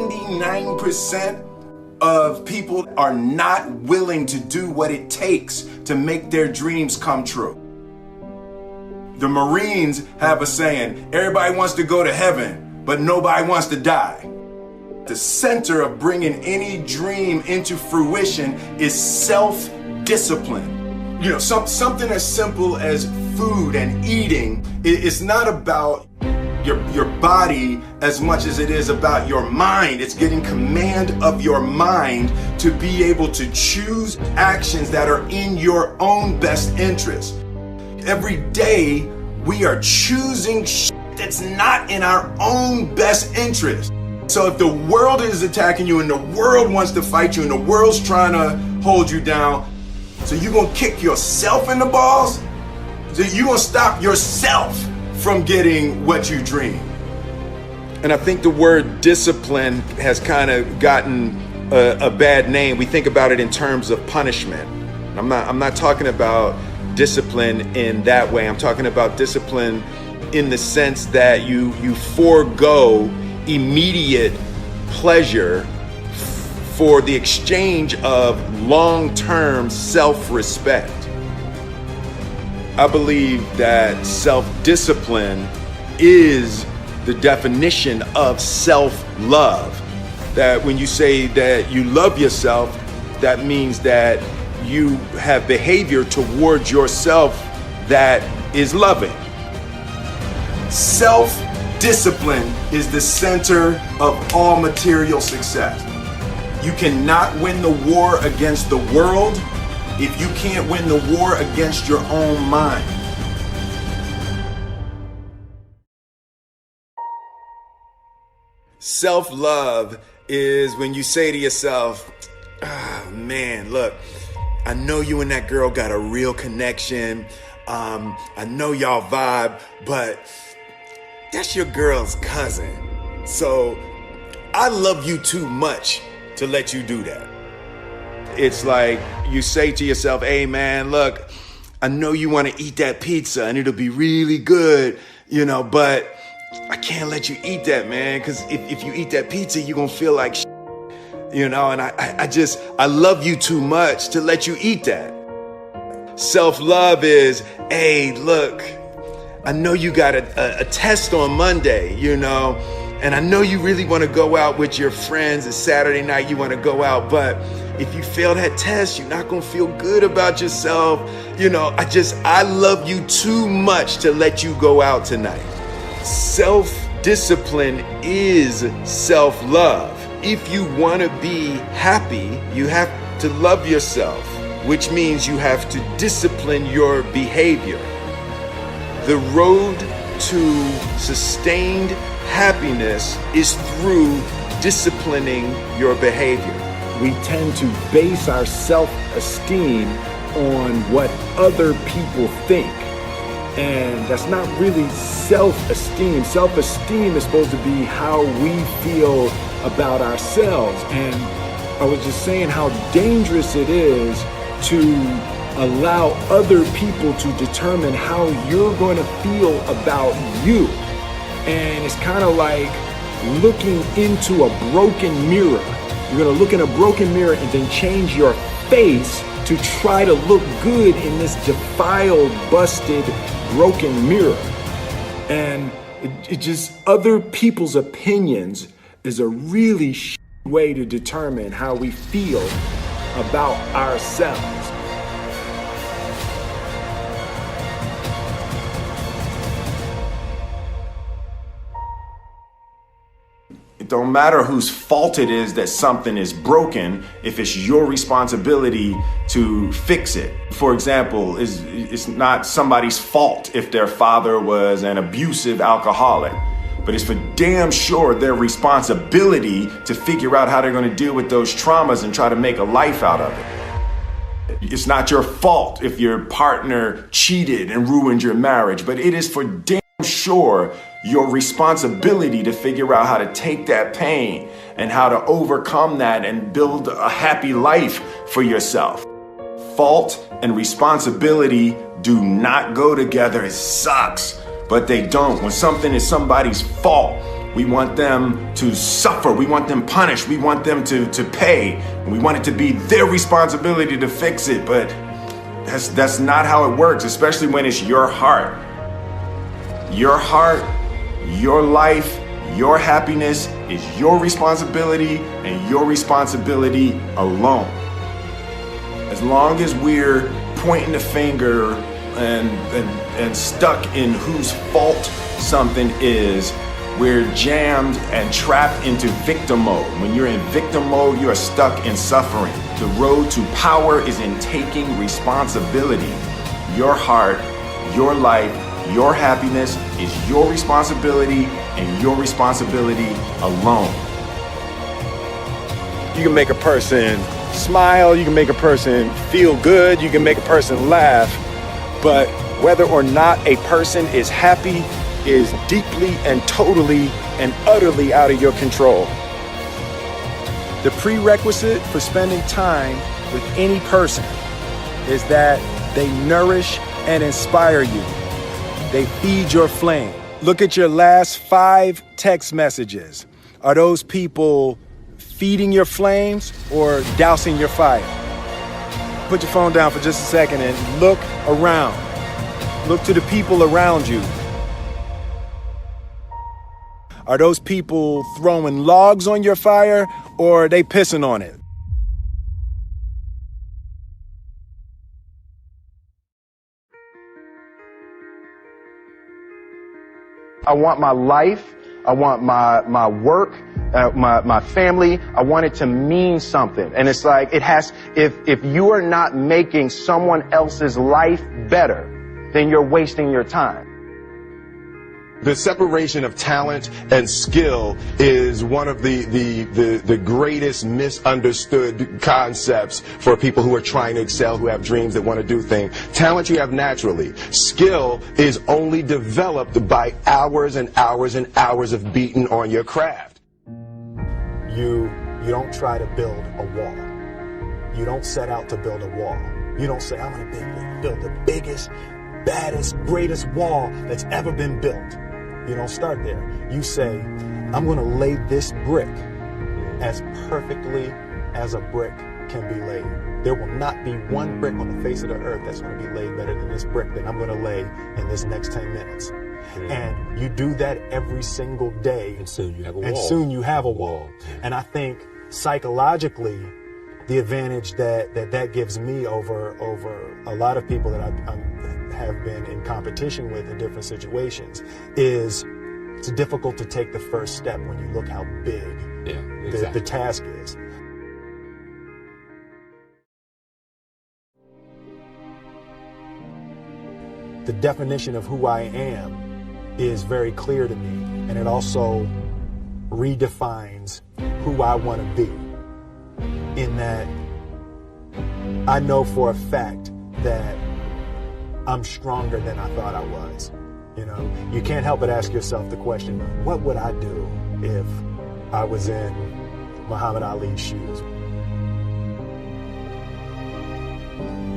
99% of people are not willing to do what it takes to make their dreams come true. The Marines have a saying, everybody wants to go to heaven, but nobody wants to die. The center of bringing any dream into fruition is self-discipline. You know, something as simple as food and eating. It's not about your body as much as it is about your mind. It's getting command of your mind to be able to choose actions that are in your own best interest. Every day we are choosing that's not in our own best interest. So if the world is attacking you and the world wants to fight you and the world's trying to hold you down, so you're gonna kick yourself in the balls? So you're gonna stop yourself from getting what you dream. And I think the word discipline has kind of gotten a bad name. We think about it in terms of punishment. I'm not talking about discipline in that way. I'm talking about discipline in the sense that you forego immediate pleasure for the exchange of long-term self-respect. I believe that self-discipline is the definition of self-love. That when you say that you love yourself, that means that you have behavior towards yourself that is loving. Self-discipline is the center of all material success. You cannot win the war against the world if you can't win the war against your own mind. Self-love is when you say to yourself, oh, man, look, I know you and that girl got a real connection. I know y'all vibe, but that's your girl's cousin. So I love you too much to let you do that. It's like you say to yourself, hey man, look, I know you want to eat that pizza and it'll be really good, you know, but I can't let you eat that, man, because if you eat that pizza, you're going to feel like shit, you know, and I love you too much to let you eat that. Self-love is, hey, look, I know you got a test on Monday, you know, and I know you really want to go out with your friends. It's Saturday night, you want to go out, but if you fail that test, you're not going to feel good about yourself. You know, I love you too much to let you go out tonight. Self-discipline is self-love. If you want to be happy, you have to love yourself, which means you have to discipline your behavior. The road to sustained happiness is through disciplining your behavior. We tend to base our self-esteem on what other people think. And that's not really self-esteem. Self-esteem is supposed to be how we feel about ourselves. And I was just saying how dangerous it is to allow other people to determine how you're going to feel about you. And it's kind of like looking into a broken mirror. You're going to look in a broken mirror and then change your face to try to look good in this defiled, busted, broken mirror. And it just, other people's opinions is a really way to determine how we feel about ourselves. It don't matter whose fault it is that something is broken if it's your responsibility to fix it. For example, it's not somebody's fault if their father was an abusive alcoholic, but it's for damn sure their responsibility to figure out how they're going to deal with those traumas and try to make a life out of it. It's not your fault if your partner cheated and ruined your marriage, but it is for damn sure your responsibility to figure out how to take that pain and how to overcome that and build a happy life for yourself. Fault and responsibility do not go together. It sucks, but they don't. When something is somebody's fault, We want them to suffer. We want them punished. We want them to pay. And we want it to be their responsibility to fix it. But that's not how it works, especially when it's your heart. Your heart, your life, your happiness is your responsibility and your responsibility alone. As long as we're pointing the finger and stuck in whose fault something is, we're jammed and trapped into victim mode. When you're in victim mode, you are stuck in suffering. The road to power is in taking responsibility. Your heart, your life, your happiness is your responsibility and your responsibility alone. You can make a person smile, you can make a person feel good, you can make a person laugh, but whether or not a person is happy is deeply and totally and utterly out of your control. The prerequisite for spending time with any person is that they nourish and inspire you. They feed your flame. Look at your last 5 text messages. Are those people feeding your flames or dousing your fire? Put your phone down for just a second and look around. Look to the people around you. Are those people throwing logs on your fire or are they pissing on it? I want my life, I want my work, my family, I want it to mean something. And it's like, if you are not making someone else's life better, then you're wasting your time. The separation of talent and skill is one of the greatest misunderstood concepts for people who are trying to excel, who have dreams that want to do things. Talent you have naturally. Skill is only developed by hours and hours and hours of beating on your craft. You don't try to build a wall. You don't set out to build a wall. You don't say, I'm going to build the biggest, baddest, greatest wall that's ever been built. You don't start there. You say, I'm going to lay this brick as perfectly as a brick can be laid. There will not be one brick on the face of the earth that's going to be laid better than this brick that I'm going to lay in this next 10 minutes. And you do that every single day. And soon you have a wall. And soon you have a wall. And I think psychologically, the advantage that gives me over a lot of people that have been in competition with in different situations is it's difficult to take the first step when you look how big the task is. The definition of who I am is very clear to me, and it also redefines who I want to be, in that I know for a fact that I'm stronger than I thought I was. You know, you can't help but ask yourself the question, what would I do if I was in Muhammad Ali's shoes?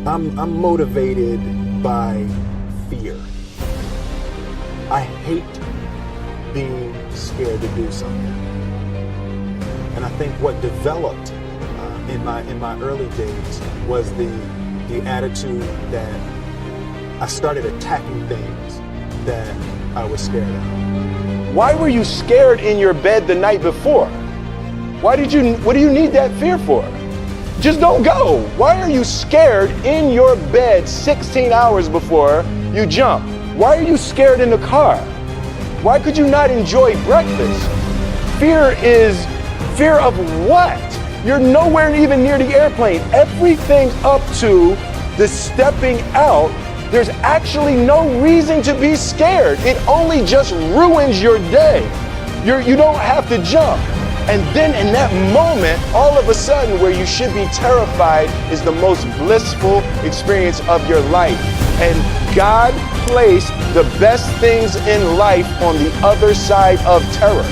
I'm motivated by fear. I hate being scared to do something. And I think what developed in my early days was the attitude that I started attacking things that I was scared of. Why were you scared in your bed the night before? What do you need that fear for? Just don't go. Why are you scared in your bed 16 hours before you jump? Why are you scared in the car? Why could you not enjoy breakfast? Fear of what? You're nowhere even near the airplane. Everything up to the stepping out, there's actually no reason to be scared. It only just ruins your day. You don't have to jump. And then in that moment, all of a sudden, where you should be terrified is the most blissful experience of your life. And God placed the best things in life on the other side of terror.